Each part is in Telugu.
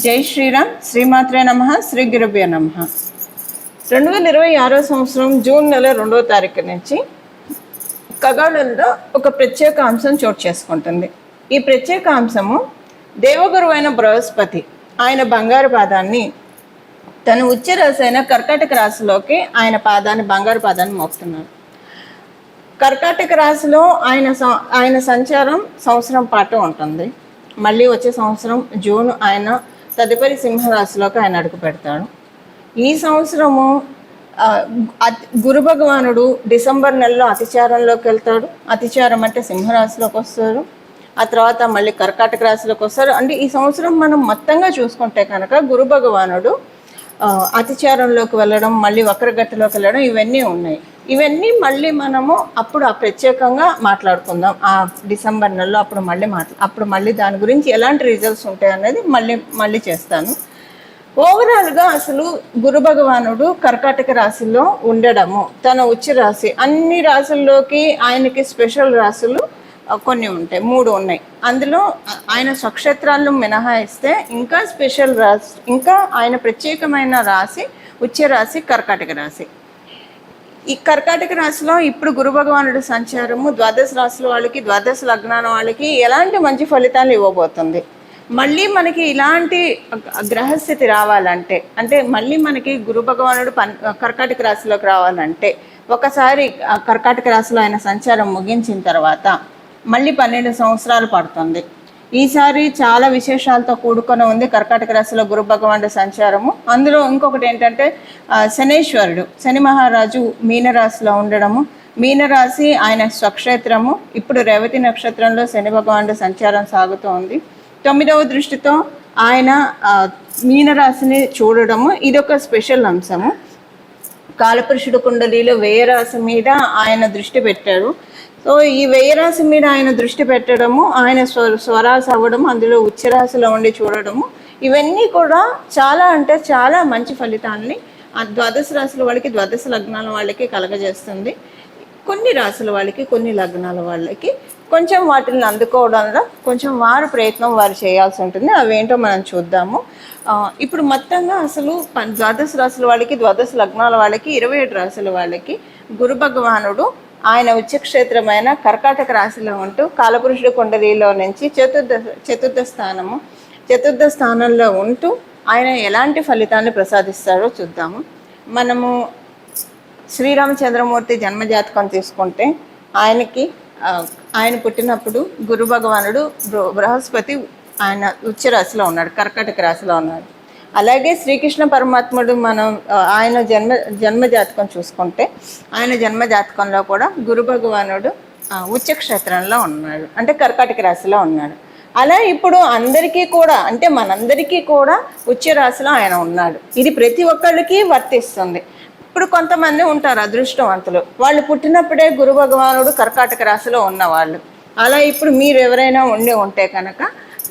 జై శ్రీరామ్. శ్రీమాత్రే నమః. శ్రీ గురుభ్యో నమః. 2026 సంవత్సరం జూన్ నెల 2వ తారీఖు నుంచి ఖగోళంలో ఒక ప్రత్యేక అంశం చోటు చేసుకుంటుంది. ఈ ప్రత్యేక అంశము దేవగురువు అయిన బృహస్పతి ఆయన బంగారు పాదాన్ని తన ఉచ్చ రాశి అయిన కర్కాటక రాశిలోకి ఆయన బంగారు పాదాన్ని మోపుతున్నారు. కర్కాటక రాశిలో ఆయన సంచారం సంవత్సరం పాటు ఉంటుంది. మళ్ళీ వచ్చే సంవత్సరం జూన్ ఆయన తదుపరి సింహరాశిలోకి ఆయన అడుగు పెడతాడు. ఈ సంవత్సరము గురు భగవానుడు డిసెంబర్ నెలలో అతిచారంలోకి వెళ్తాడు. అతిచారం అంటే సింహరాశిలోకి వస్తారు. ఆ తర్వాత మళ్ళీ కర్కాటక రాశిలోకి వస్తారు. అంటే ఈ సంవత్సరం మనం మొత్తంగా చూసుకుంటే కనుక గురు భగవానుడు అతిచారంలోకి వెళ్ళడం, మళ్ళీ వక్రగతిలోకి వెళ్ళడం, ఇవన్నీ ఉన్నాయి. ఇవన్నీ మళ్ళీ మనము అప్పుడు ప్రత్యేకంగా మాట్లాడుకుందాం. ఆ డిసెంబర్ నెలలో అప్పుడు మళ్ళీ దాని గురించి ఎలాంటి రిజల్ట్స్ ఉంటాయి అనేది మళ్ళీ చేస్తాను. ఓవరాల్గా అసలు గురు భగవానుడు కర్కాటక రాశిలో ఉండడము, తన ఉచ్చ రాశి, అన్ని రాశుల్లోకి ఆయనకి స్పెషల్ రాశులు కొన్ని ఉంటాయి, 3 ఉన్నాయి. అందులో ఆయన స్వక్షేత్రాలను మినహాయిస్తే ఇంకా స్పెషల్ రాశి, ఇంకా ఆయన ప్రత్యేకమైన రాశి ఉచ్చ రాశి కర్కాటక రాశి. ఈ కర్కాటక రాశిలో ఇప్పుడు గురు భగవానుడు సంచారము ద్వాదశ రాశుల వాళ్ళకి, ద్వాదశ లగ్నాల వాళ్ళకి ఎలాంటి మంచి ఫలితాలు ఇవ్వబోతుంది. మళ్ళీ మనకి ఇలాంటి గ్రహస్థితి రావాలంటే, అంటే మళ్ళీ మనకి గురు భగవానుడు కర్కాటక రాశిలోకి రావాలంటే, ఒకసారి కర్కాటక రాశిలో ఆయన సంచారం ముగించిన తర్వాత మళ్ళీ 12 సంవత్సరాలు పడుతుంది. ఈసారి చాలా విశేషాలతో కూడుకొని ఉంది కర్కాటక రాశిలో గురు భగవానుడు సంచారము. అందులో ఇంకొకటి ఏంటంటే శనేశ్వరుడు, శని మహారాజు మీనరాశిలో ఉండడము. మీనరాశి ఆయన స్వక్షేత్రము. ఇప్పుడు రేవతి నక్షత్రంలో శని భగవానుడు సంచారం సాగుతూ ఉంది. 9వ దృష్టితో ఆయన మీనరాశిని చూడడము, ఇదొక స్పెషల్ అంశము. కాలపురుషుడు కుండలిలో వ్యయరాశి మీద ఆయన దృష్టి పెట్టారు. సో ఈ వ్యయరాశి మీద ఆయన దృష్టి పెట్టడము, ఆయన స్వరాశి అవ్వడము, అందులో ఉచ్చరాశిలో ఉండి చూడడము, ఇవన్నీ కూడా చాలా అంటే చాలా మంచి ఫలితాలని ద్వాదశ రాశుల వాళ్ళకి, ద్వాదశ లగ్నాల వాళ్ళకి కలగజేస్తుంది. కొన్ని రాశుల వాళ్ళకి, కొన్ని లగ్నాల వాళ్ళకి కొంచెం వాటిని అందుకోవడంలో కొంచెం వారు చేయాల్సి ఉంటుంది. అవేంటో మనం చూద్దాము. ఇప్పుడు మొత్తంగా అసలు ద్వాదశ రాశుల వాళ్ళకి, ద్వాదశ లగ్నాల వాళ్ళకి, 27 రాశుల వాళ్ళకి గురు భగవానుడు ఆయన ఉచ్చక్షేత్రమైన కర్కాటక రాశిలో ఉంటూ కాలపురుషుడు కుండలిలో నుంచి చతుర్థ స్థానంలో ఉంటూ ఆయన ఎలాంటి ఫలితాన్ని ప్రసాదిస్తారో చూద్దాము. మనము శ్రీరామచంద్రమూర్తి జన్మజాతకం తీసుకుంటే ఆయన పుట్టినప్పుడు గురు భగవానుడు బృహస్పతి ఆయన ఉచ్చ రాశిలో ఉన్నాడు, కర్కాటక రాశిలో ఉన్నాడు. అలాగే శ్రీకృష్ణ పరమాత్ముడు ఆయన జన్మజాతకం చూసుకుంటే ఆయన జన్మజాతకంలో కూడా గురు భగవానుడు ఉచ్చక్షేత్రంలో ఉన్నాడు, అంటే కర్కాటక రాశిలో ఉన్నాడు. అలా ఇప్పుడు అందరికీ కూడా, అంటే మనందరికీ కూడా ఉచ్చ రాశిలో ఆయన ఉన్నాడు. ఇది ప్రతి ఒక్కళ్ళకి వర్తిస్తుంది. ఇప్పుడు కొంతమంది ఉంటారు అదృష్టవంతులు, వాళ్ళు పుట్టినప్పుడే గురు భగవానుడు కర్కాటక రాశిలో ఉన్నవాళ్ళు. అలా ఇప్పుడు మీరు ఎవరైనా ఉంటే కనుక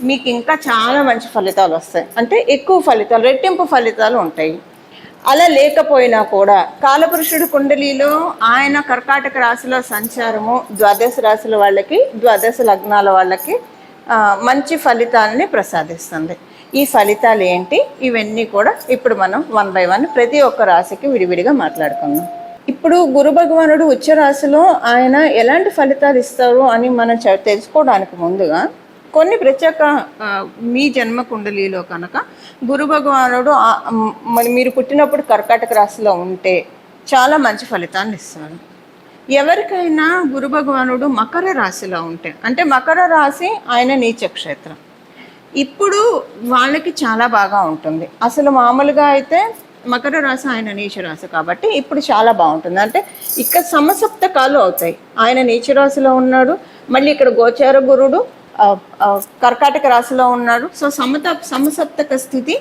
మీకు ఇంకా చాలా మంచి ఫలితాలు వస్తాయి, అంటే ఎక్కువ ఫలితాలు, రెట్టింపు ఫలితాలు ఉంటాయి. అలా లేకపోయినా కూడా కాలపురుషుడు కుండలిలో ఆయన కర్కాటక రాశిలో సంచారము ద్వాదశ రాశుల వాళ్ళకి, ద్వాదశ లగ్నాల వాళ్ళకి మంచి ఫలితాలని ప్రసాదిస్తుంది. ఈ ఫలితాలు ఏంటి, ఇవన్నీ కూడా ఇప్పుడు మనం 1 by 1 ప్రతి ఒక్క రాశికి విడివిడిగా మాట్లాడుకుందాం. ఇప్పుడు గురు భగవానుడు ఉచ్చ రాశిలో ఆయన ఎలాంటి ఫలితాలు ఇస్తారు అని మనం తెలుసుకోవడానికి ముందుగా కొన్ని ప్రత్యేక మీ జన్మ కుండలిలో కనుక గురు భగవానుడు మీరు పుట్టినప్పుడు కర్కాటక రాశిలో ఉంటే చాలా మంచి ఫలితాన్ని ఇస్తారు. ఎవరికైనా గురు భగవానుడు మకర రాశిలో ఉంటే, అంటే మకర రాశి ఆయన నీచక్షేత్రం, ఇప్పుడు వాళ్ళకి చాలా బాగా ఉంటుంది. అసలు మామూలుగా అయితే మకర రాశి ఆయన నీచ రాశి కాబట్టి ఇప్పుడు చాలా బాగుంటుంది. అంటే ఇక్కడ సమసప్తకాలు అవుతాయి. ఆయన నీచ రాశిలో ఉన్నాడు, మళ్ళీ ఇక్కడ గోచార గురుడు కర్కాటక రాశిలో ఉన్నాడు. సో సమసప్తక స్థితి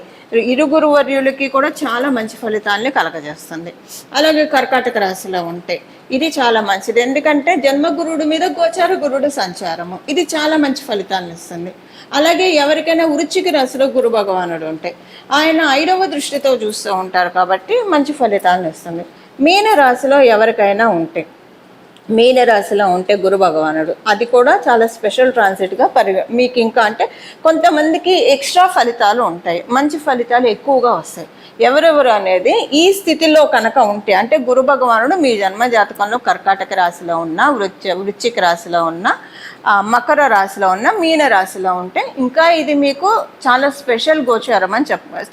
ఇరుగురు వర్యులకి కూడా చాలా మంచి ఫలితాలని కలగజేస్తుంది. అలాగే కర్కాటక రాశిలో ఉంటే ఇది చాలా మంచిది, ఎందుకంటే జన్మగురుడు మీద గోచార గురుడు సంచారము, ఇది చాలా మంచి ఫలితాలను ఇస్తుంది. అలాగే ఎవరికైనా వృశ్చిక రాశిలో గురు భగవానుడు ఉంటే ఆయన 5వ దృష్టితో చూస్తూ ఉంటారు కాబట్టి మంచి ఫలితాలను ఇస్తుంది. మీన రాశిలో ఎవరికైనా ఉంటే మీనరాశిలో ఉంటే గురు భగవానుడు, అది కూడా చాలా స్పెషల్ ట్రాన్సిట్గా మీకు ఇంకా అంటే కొంతమందికి ఎక్స్ట్రా ఫలితాలు ఉంటాయి, మంచి ఫలితాలు ఎక్కువగా వస్తాయి. ఎవరెవరు అనేది ఈ స్థితిలో కనుక ఉంటే, అంటే గురు భగవానుడు మీ జన్మ జాతకంలో కర్కాటక రాశిలో ఉన్న, వృశ్చిక రాశిలో ఉన్న, మకర రాశిలో ఉన్న, మీన రాశిలో ఉంటే ఇంకా ఇది మీకు చాలా స్పెషల్ గోచారం అని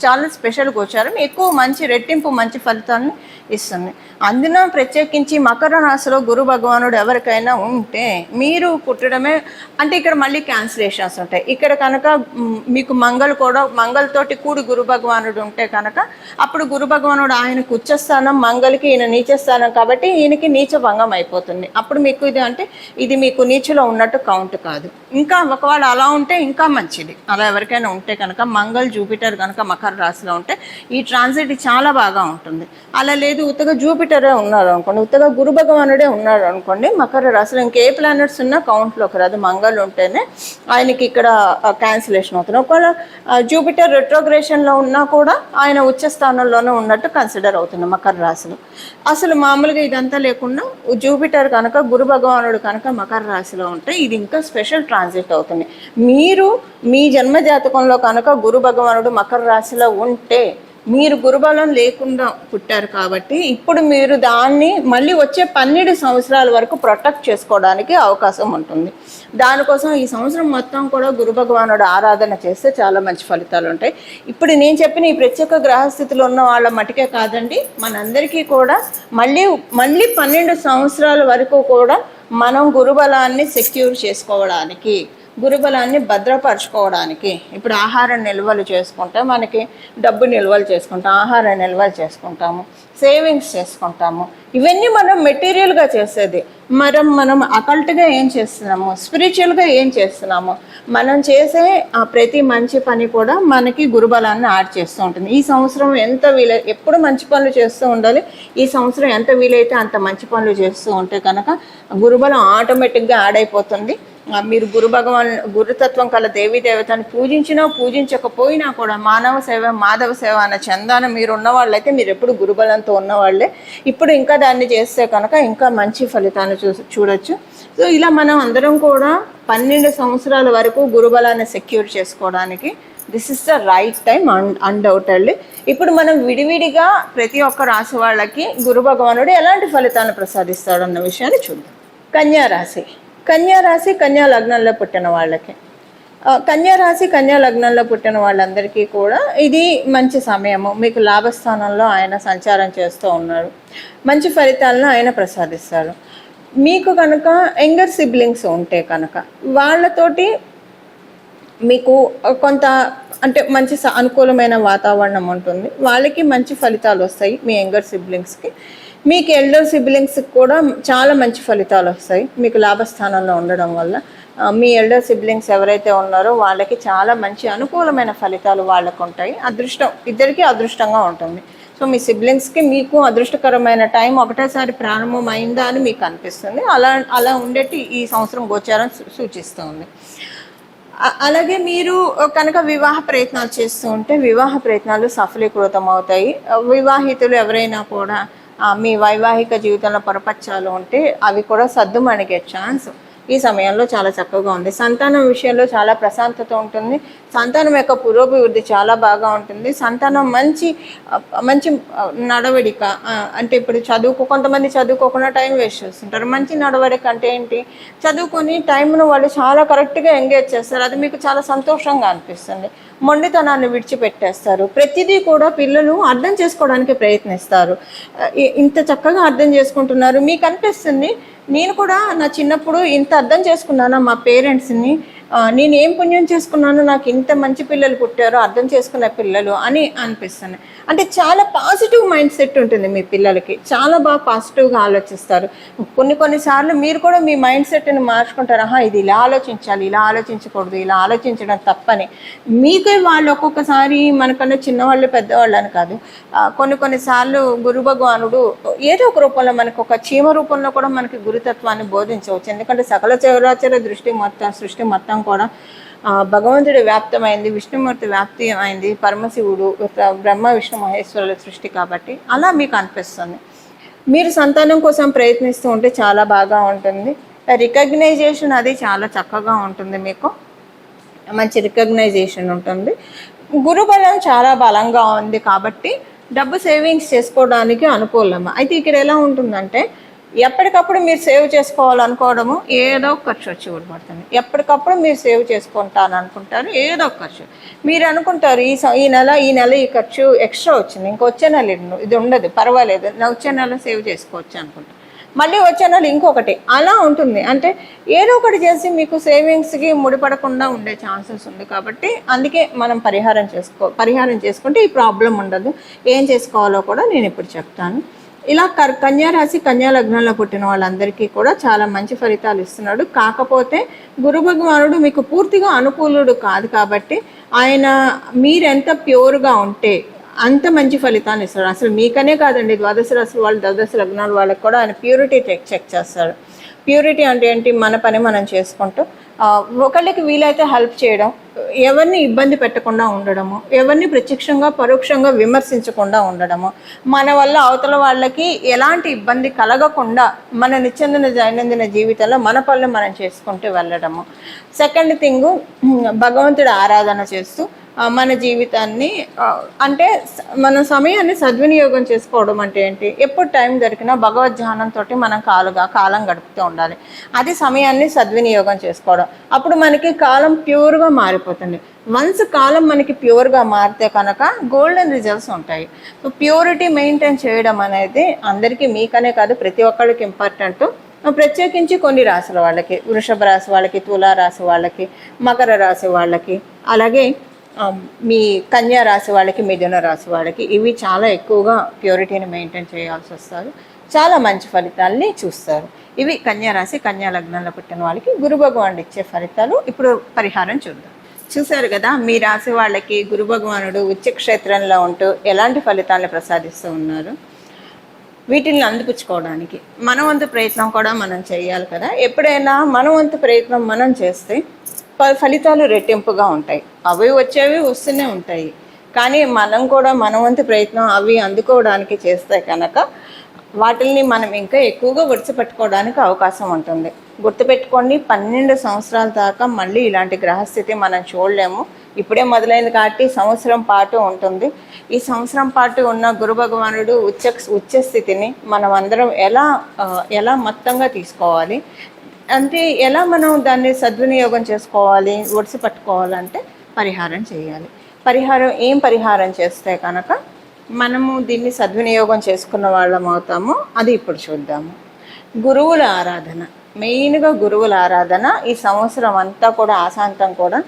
చాలా స్పెషల్ గోచారం, ఎక్కువ మంచి రెట్టింపు మంచి ఫలితాలను ఇస్తుంది. అందున ప్రత్యేకించి మకర రాశిలో గురు భగవానుడు ఎవరికైనా ఉంటే మీరు పుట్టడమే, అంటే ఇక్కడ మళ్ళీ క్యాన్సిలేషన్స్ ఉంటాయి. ఇక్కడ కనుక మీకు మంగళతోటి కూడి గురు భగవానుడు ఉంటే కనుక అప్పుడు గురు భగవానుడు ఆయనకు ఉచ్చస్థానం, మంగళకి ఈయన నీచస్థానం కాబట్టి ఈయనకి నీచ భంగం అయిపోతుంది. అప్పుడు మీకు ఇది అంటే ఇది మీకు నీచులో ఉన్నట్టు కౌంట్ కాదు. ఇంకా ఒకవేళ అలా ఉంటే ఇంకా మంచిది. అలా ఎవరికైనా ఉంటే కనుక మంగళ్ జూపిటర్ కనుక మకర రాశిలో ఉంటే ఈ ట్రాన్సిట్ చాలా బాగా ఉంటుంది. అలా లేదు ఉత్తగా జూపిటరే ఉన్నారు అనుకోండి, ఉత్తగా గురు భగవానుడే ఉన్నాడు అనుకోండి మకర రాశిలో, ఇంకే ప్లానెట్స్ ఉన్నా కౌంట్లోకి రాదు. మంగళ ఉంటేనే ఆయనకి ఇక్కడ క్యాన్సిలేషన్ అవుతుంది. ఒకవేళ జూపిటర్ రెట్రోగ్రేషన్లో ఉన్నా కూడా ఆయన ఉచ్చ స్థానంలోనే ఉన్నట్టు కన్సిడర్ అవుతుంది మకర రాశిలో. అసలు మామూలుగా ఇదంతా లేకుండా జూపిటర్ కనుక గురు భగవానుడు కనుక మకర రాశిలో ఉంటే ఇది ఇంకా స్పెషల్ ట్రాన్సిట్ అవుతుంది. మీరు మీ జన్మ జాతకంలో కనుక గురు భగవానుడు మకర రాశిలో ఉంటే మీరు గురుబలం లేకుండా పుట్టారు కాబట్టి ఇప్పుడు మీరు దాన్ని మళ్ళీ వచ్చే 12 సంవత్సరాల వరకు ప్రొటెక్ట్ చేసుకోవడానికి అవకాశం ఉంటుంది. దానికోసం ఈ సంవత్సరం మొత్తం కూడా గురు భగవానుడు ఆరాధన చేస్తే చాలా మంచి ఫలితాలు ఉంటాయి. ఇప్పుడు నేను చెప్పిన ఈ ప్రత్యేక గ్రహస్థితిలో ఉన్న వాళ్ళ మటుకే కాదండి, మనందరికీ కూడా మళ్ళీ 12 సంవత్సరాల వరకు కూడా మనం గురుబలాన్ని సెక్యూర్ చేసుకోవడానికి, గురుబలాన్ని భద్రపరచుకోవడానికి, ఇప్పుడు ఆహార నిల్వలు చేసుకుంటే మనకి డబ్బు నిల్వలు చేసుకుంటాం, ఆహార నిల్వలు చేసుకుంటాము, సేవింగ్స్ చేసుకుంటాము. ఇవన్నీ మనం మెటీరియల్గా చేసేది. మనం అకల్ట్గా ఏం చేస్తున్నాము, స్పిరిచువల్గా ఏం చేస్తున్నాము, మనం చేసే ప్రతి మంచి పని కూడా మనకి గురుబలాన్ని యాడ్ చేస్తూ ఉంటుంది. ఈ సంవత్సరం ఎంత ఎప్పుడు మంచి పనులు చేస్తూ ఉండాలి. ఈ సంవత్సరం ఎంత వీలైతే అంత మంచి పనులు చేస్తూ ఉంటే కనుక గురుబలం ఆటోమేటిక్గా యాడ్ అయిపోతుంది. మీరు గురుతత్వం కల దేవీ దేవతని పూజించినా పూజించకపోయినా కూడా మానవ సేవ మాధవ సేవ అన్న చందాన మీరు ఉన్నవాళ్ళైతే మీరు ఎప్పుడు గురుబలంతో ఉన్నవాళ్ళే. ఇప్పుడు ఇంకా దాన్ని చేస్తే కనుక ఇంకా మంచి ఫలితాన్ని చూడొచ్చు. సో ఇలా మనం అందరం కూడా 12 సంవత్సరాల వరకు గురుబలాన్ని సెక్యూర్ చేసుకోవడానికి this is the right time undoubtedly. ఇప్పుడు మనం విడివిడిగా ప్రతి ఒక్క రాశి వాళ్ళకి గురు భగవానుడు ఎలాంటి ఫలితాన్ని ప్రసాదిస్తాడు అన్న విషయాన్ని చూద్దాం. కన్యారాశి కన్యా లగ్నంలో పుట్టిన వాళ్ళకి, కన్యారాశి కన్యా లగ్నంలో పుట్టిన వాళ్ళందరికీ కూడా ఇది మంచి సమయము. మీకు లాభస్థానంలో ఆయన సంచారం చేస్తూ ఉన్నారు, మంచి ఫలితాలను ఆయన ప్రసాదిస్తారు. మీకు కనుక యంగర్ సిబ్లింగ్స్ ఉంటే కనుక వాళ్ళతోటి మీకు కొంత అంటే మంచి అనుకూలమైన వాతావరణం ఉంటుంది, వాళ్ళకి మంచి ఫలితాలు వస్తాయి. మీ యంగర్ సిబ్లింగ్స్కి, మీకు ఎల్డర్ సిబ్లింగ్స్కి కూడా చాలా మంచి ఫలితాలు వస్తాయి మీకు లాభస్థానంలో ఉండడం వల్ల. మీ ఎల్డర్ సిబ్లింగ్స్ ఎవరైతే ఉన్నారో వాళ్ళకి చాలా మంచి అనుకూలమైన ఫలితాలు వాళ్ళకు ఉంటాయి. అదృష్టం ఇద్దరికీ అదృష్టంగా ఉంటుంది. సో మీ సిబ్లింగ్స్కి మీకు అదృష్టకరమైన టైం ఒకటేసారి ప్రారంభమైందా అని మీకు అనిపిస్తుంది. అలా ఉండేటి ఈ సంవత్సరం గోచారం సూచిస్తుంది. అలాగే మీరు కనుక వివాహ ప్రయత్నాలు చేస్తూ ఉంటే వివాహ ప్రయత్నాలు సఫలీకృతం అవుతాయి. వివాహితులు ఎవరైనా కూడా మీ వైవాహిక జీవితంలో పొరపచ్చాలు ఉంటే అవి కూడా సద్దుమణిగే ఛాన్స్ ఈ సమయంలో చాలా చక్కగా ఉంది. సంతానం విషయంలో చాలా ప్రశాంతత ఉంటుంది. సంతానం యొక్క పురోభివృద్ధి చాలా బాగా ఉంటుంది. సంతానం మంచి నడవడిక, అంటే ఇప్పుడు కొంతమంది చదువుకోకుండా టైం వేస్ట్ చేస్తుంటారు. మంచి నడవడిక అంటే ఏంటి, చదువుకొని టైంను వాళ్ళు చాలా కరెక్ట్గా ఎంగేజ్ చేస్తారు. అది మీకు చాలా సంతోషంగా అనిపిస్తుంది. మొండితనాన్ని విడిచిపెట్టేస్తారు. ప్రతిదీ కూడా పిల్లలు అర్థం చేసుకోవడానికి ప్రయత్నిస్తారు. ఇంత చక్కగా అర్థం చేసుకుంటున్నారు. మీకు అనిపిస్తుంది నేను కూడా నా చిన్నప్పుడు ఇంత అర్థం చేసుకున్నాను మా పేరెంట్స్ని, నేను ఏం పుణ్యం చేసుకున్నాను, నాకు ఇంత మంచి పిల్లలు పుట్టారో అర్థం చేసుకునే పిల్లలు అని అనిపిస్తుంది. అంటే చాలా పాజిటివ్ మైండ్ సెట్ ఉంటుంది మీ పిల్లలకి, చాలా బాగా పాజిటివ్గా ఆలోచిస్తారు. కొన్నిసార్లు మీరు కూడా మీ మైండ్ సెట్ని మార్చుకుంటారు. ఇది ఇలా ఆలోచించాలి, ఇలా ఆలోచించకూడదు, ఇలా ఆలోచించడం తప్పని. మీకే వాళ్ళు ఒక్కొక్కసారి మనకన్నా చిన్నవాళ్ళు పెద్దవాళ్ళు అని కాదు, కొన్నిసార్లు గురు భగవానుడు ఏదో ఒక రూపంలో మనకు ఒక చీమ రూపంలో కూడా మనకి గురుతత్వాన్ని బోధించవచ్చు. ఎందుకంటే సకల చరాచర సృష్టి మొత్తం కూడా భగవంతుడి వ్యాప్తమైంది, విష్ణుమూర్తి వ్యాప్తి అయింది, పరమశివుడు బ్రహ్మ విష్ణు మహేశ్వరుల సృష్టి కాబట్టి అలా మీకు అనిపిస్తుంది. మీరు సంతానం కోసం ప్రయత్నిస్తూ ఉంటే చాలా బాగా ఉంటుంది. రికగ్నైజేషన్ అది చాలా చక్కగా ఉంటుంది, మీకు మంచి రికగ్నైజేషన్ ఉంటుంది. గురుబలం చాలా బలంగా ఉంది కాబట్టి డబ్బు సేవింగ్స్ చేసుకోవడానికి అనుకూలము. అయితే ఇక్కడ ఎలా ఉంటుందంటే ఎప్పటికప్పుడు మీరు సేవ్ చేసుకోవాలనుకోవడము ఏదో ఒక ఖర్చు వచ్చి పడుతుంది. ఎప్పటికప్పుడు మీరు సేవ్ చేసుకుంటాను అనుకుంటారు, ఏదో ఒక ఖర్చు మీరు అనుకుంటారు ఈ నెల ఈ ఖర్చు ఎక్స్ట్రా వచ్చింది, ఇంకొచ్చే నెల ఇది ఉండదు, పర్వాలేదు, వచ్చే నెల సేవ్ చేసుకోవచ్చు అనుకుంటారు. మళ్ళీ వచ్చే నెల ఇంకొకటి, అలా ఉంటుంది. అంటే ఏదో ఒకటి చేసి మీకు సేవింగ్స్కి ముడిపడకుండా ఉండే ఛాన్సెస్ ఉంది. కాబట్టి అందుకే మనం పరిహారం చేసుకుంటే ఈ ప్రాబ్లం ఉండదు. ఏం చేసుకోవాలో కూడా నేను ఇప్పుడు చెప్తాను. ఇలా కన్యా రాశి కన్యా లగ్నంలో పుట్టిన వాళ్ళందరికీ కూడా చాలా మంచి ఫలితాలు ఇస్తున్నాడు. కాకపోతే గురు భగవానుడు మీకు పూర్తిగా అనుకూలుడు కాదు కాబట్టి ఆయన మీరెంత ప్యూర్గా ఉంటే అంత మంచి ఫలితాన్ని ఇస్తాడు. అసలు మీకనే కాదండి, ద్వాదశ రాశి వాళ్ళు, ద్వాదశ లగ్నాల వాళ్ళకి కూడా ఆయన ప్యూరిటీ చెక్ చేస్తాడు. ప్యూరిటీ అంటే ఏంటి? మన పని మనం చేసుకుంటూ ఒకళ్ళకి వీలైతే హెల్ప్ చేయడం, ఎవరిని ఇబ్బంది పెట్టకుండా ఉండడము, ఎవరిని ప్రత్యక్షంగా పరోక్షంగా విమర్శించకుండా ఉండడము, మన వల్ల అవతల వాళ్ళకి ఎలాంటి ఇబ్బంది కలగకుండా మన దైనందిన జీవితంలో మన పనులు మనం చేసుకుంటూ వెళ్ళడము. సెకండ్ థింగ్, భగవంతుడి ఆరాధన చేస్తూ మన జీవితాన్ని అంటే మన సమయాన్ని సద్వినియోగం చేసుకోవడం అంటే ఏంటి? ఎప్పుడు టైం దొరికినా భగవద్ ధ్యానంతో మనం కాలం గడుపుతూ ఉండాలి. అది సమయాన్ని సద్వినియోగం చేసుకోవడం. అప్పుడు మనకి కాలం ప్యూర్గా మారిపోతుంది. వన్స్ కాలం మనకి ప్యూర్గా మారితే కనుక గోల్డెన్ రిజల్ట్స్ ఉంటాయి. సో ప్యూరిటీ మెయింటైన్ చేయడం అనేది అందరికీ, మీకనే కాదు ప్రతి ఒక్కరికి ఇంపార్టెంట్. ప్రత్యేకించి కొన్ని రాశుల వాళ్ళకి, వృషభ రాశి వాళ్ళకి, తులా రాశి వాళ్ళకి, మకర రాశి వాళ్ళకి, అలాగే మీ కన్యా రాశి వాళ్ళకి, మిథున రాశి వాళ్ళకి ఇవి చాలా ఎక్కువగా ప్యూరిటీని మెయింటైన్ చేయాల్సి వస్తారు. చాలా మంచి ఫలితాలని చూస్తారు. ఇవి కన్యా రాశి కన్యా లగ్నంలో పుట్టిన వాళ్ళకి గురు భగవానుడు ఇచ్చే ఫలితాలు. ఇప్పుడు పరిహారం చూద్దాం. చూశారు కదా, మీ రాశి వాళ్ళకి గురు భగవానుడు ఉచ్చ క్షేత్రంలో ఉంటూ ఎలాంటి ఫలితాలను ప్రసాదిస్తూ ఉన్నారు. వీటిని అందిపుచ్చుకోవడానికి మన వంతు ప్రయత్నం కూడా మనం చేయాలి కదా. ఎప్పుడైనా మన వంతు ప్రయత్నం మనం చేస్తే ఫలితాలు రెట్టింపుగా ఉంటాయి. అవి వచ్చేవి వస్తూనే ఉంటాయి. కానీ మనం కూడా మన వంతు ప్రయత్నం అవి అందుకోవడానికి చేస్తే కనుక వాటిని మనం ఇంకా ఎక్కువగా గుర్తుపెట్టుకోవడానికి అవకాశం ఉంటుంది. గుర్తుపెట్టుకోండి, 12 సంవత్సరాల దాకా మళ్ళీ ఇలాంటి గ్రహస్థితి మనం చూడలేము. ఇప్పుడే మొదలైంది కాబట్టి సంవత్సరం పాటు ఉంటుంది. ఈ సంవత్సరం పాటు ఉన్న గురు భగవానుడు ఉచ్చ స్థితిని మనం అందరం ఎలా మొత్తంగా తీసుకోవాలి అంటే, ఎలా మనం దాన్ని సద్వినియోగం చేసుకోవాలి, ఒడిసి పట్టుకోవాలంటే పరిహారం చేయాలి. ఏం పరిహారం చేస్తే కనుక మనము దీన్ని సద్వినియోగం చేసుకున్న వాళ్ళం అవుతాము, అది ఇప్పుడు చూద్దాము. గురువుల ఆరాధన, మెయిన్గా గురువుల ఆరాధన ఈ సంవత్సరం అంతా కూడా ఆశాంతం కూడా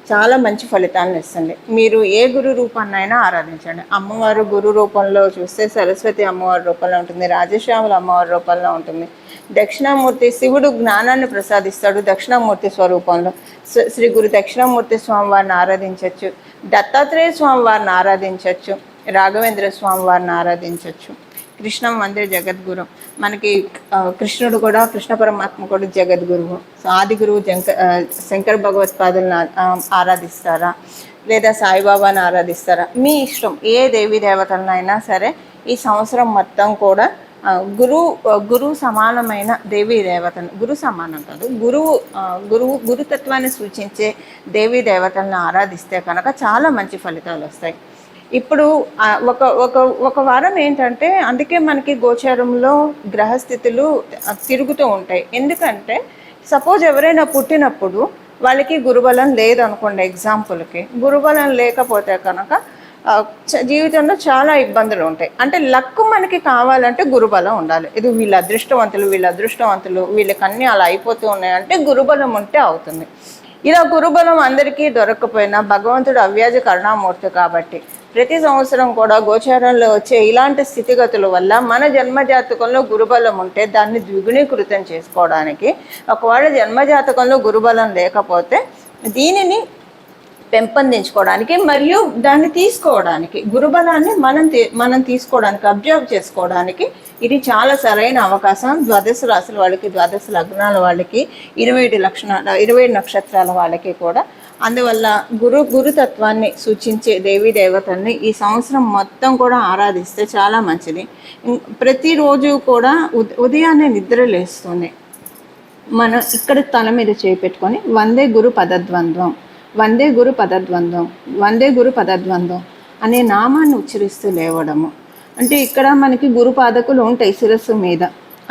చాలా మంచి ఫలితాలను ఇస్తుంది. మీరు ఏ గురు రూపాన్నైనా ఆరాధించండి. అమ్మవారు గురు రూపంలో చూస్తే సరస్వతి అమ్మవారి రూపంలో ఉంటుంది, రాజశ్యాముల అమ్మవారి రూపంలో ఉంటుంది. దక్షిణామూర్తి శివుడు జ్ఞానాన్ని ప్రసాదిస్తాడు దక్షిణామూర్తి స్వరూపంలో. శ్రీ గురు దక్షిణామూర్తి స్వామి వారిని ఆరాధించవచ్చు, దత్తాత్రేయ స్వామి వారిని ఆరాధించవచ్చు, రాఘవేంద్ర స్వామి వారిని ఆరాధించవచ్చు. కృష్ణ మందిర జగద్గురు, మనకి కృష్ణుడు కూడా, కృష్ణ పరమాత్మ కూడా జగద్గురువు. సో ఆది గురువు శంకర భగవత్పాదులను ఆరాధిస్తారా, లేదా సాయిబాబాని ఆరాధిస్తారా, మీ ఇష్టం. ఏ దేవీ దేవతలనైనా సరే ఈ సంవత్సరం మొత్తం కూడా గురువు సమానమైన దేవీ దేవతను, గురు సమానం కాదు, గురుతత్వాన్ని సూచించే దేవీ దేవతలను ఆరాధిస్తే కనుక చాలా మంచి ఫలితాలు వస్తాయి. ఇప్పుడు ఒక వారం ఏంటంటే, అందుకే మనకి గోచారంలో గ్రహస్థితులు తిరుగుతూ ఉంటాయి. ఎందుకంటే సపోజ్ ఎవరైనా పుట్టినప్పుడు వాళ్ళకి గురుబలం లేదనుకోండి, ఎగ్జాంపుల్కి గురుబలం లేకపోతే కనుక జీవితంలో చాలా ఇబ్బందులు ఉంటాయి. అంటే లక్ మనకి కావాలంటే గురుబలం ఉండాలి. ఇది వీళ్ళ అదృష్టవంతులు వీళ్ళకి అన్నీ అలా అయిపోతూ ఉన్నాయంటే గురుబలం ఉంటే అవుతుంది. ఇలా గురుబలం అందరికీ దొరకకపోయినా భగవంతుడు అవ్యాజ కరుణామూర్తి కాబట్టి ప్రతి సంవత్సరం కూడా గోచారంలో వచ్చే ఇలాంటి స్థితిగతుల వల్ల మన జన్మజాతకంలో గురుబలం ఉంటే దాన్ని ద్విగుణీకృతం చేసుకోవడానికి, ఒకవేళ జన్మజాతకంలో గురుబలం లేకపోతే దీనిని పెంపొందించుకోవడానికి మరియు దాన్ని తీసుకోవడానికి, గురుబలాన్ని మనం తీసుకోవడానికి, అబ్జర్వ్ చేసుకోవడానికి ఇది చాలా సరైన అవకాశం. ద్వాదశ రాశుల వాళ్ళకి, ద్వాదశ లగ్నాల వాళ్ళకి, 27 నక్షత్రాల వాళ్ళకి కూడా అందువల్ల గురుతత్వాన్ని సూచించే దేవీ దేవతల్ని ఈ సంవత్సరం మొత్తం కూడా ఆరాధిస్తే చాలా మంచిది. ప్రతిరోజు కూడా ఉదయాన్నే నిద్ర లేస్తుంది మనం ఇక్కడ తల మీద చేపెట్టుకొని వందే గురు పదద్వంద్వం, వందే గురు పదద్వంద్వం, వందే గురు పదద్వంద్వం అనే నామాన్ని ఉచ్చరిస్తూ లేవడము. అంటే ఇక్కడ మనకి గురు పాదకులు ఉంటాయి శిరస్సు మీద,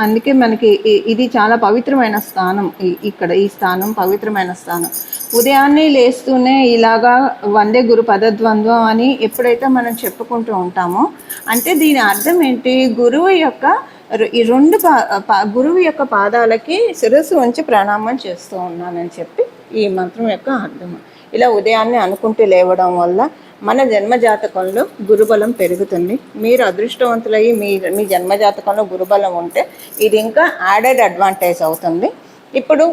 అందుకే మనకి ఇది చాలా పవిత్రమైన స్థానం. ఇక్కడ ఈ స్థానం పవిత్రమైన స్థానం. ఉదయాన్నే లేస్తూనే ఇలాగా వందే గురు పదద్వంద్వం అని ఎప్పుడైతే మనం చెప్పుకుంటూ ఉంటామో అంటే దీని అర్థం ఏంటి, గురువు యొక్క ఈ రెండు గురువు యొక్క పాదాలకి శిరస్సు ఉంచి ప్రణామం చేస్తూ ఉన్నానని చెప్పి ఈ మంత్రం యొక్క అర్థం. ఇలా ఉదయాన్నే అనుకుంటూ లేవడం వల్ల మన జన్మజాతకంలో గురుబలం పెరుగుతుంది. మీరు అదృష్టవంతులయ్యి మీ జన్మజాతకంలో గురుబలం ఉంటే ఇది ఇంకా యాడెడ్ అడ్వాంటేజ్ అవుతుంది. ఇప్పుడు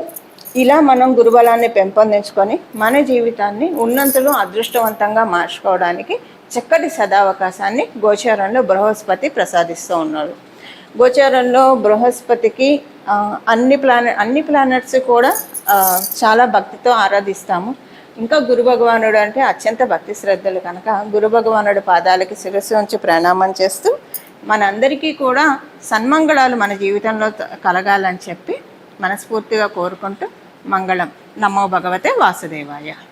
ఇలా మనం గురుబలాన్ని పెంపొందించుకొని మన జీవితాన్ని ఉన్నంతలో అదృష్టవంతంగా మార్చుకోవడానికి చక్కటి సదావకాశాన్ని గోచారంలో బృహస్పతి ప్రసాదిస్తూ ఉన్నారు. గోచారంలో బృహస్పతికి అన్ని ప్లానెట్స్ కూడా చాలా భక్తితో ఆరాధిస్తాము. ఇంకా గురు భగవానుడు అంటే అత్యంత భక్తి శ్రద్ధలు కనుక గురు భగవానుడి పాదాలకి శిరస్సు ఉంచి ప్రణామం చేస్తూ మనందరికీ కూడా సన్మంగళాలు మన జీవితంలో కలగాలని చెప్పి మనస్ఫూర్తిగా కోరుకుంటూ మంగళం. నమో భగవతే వాసుదేవాయ.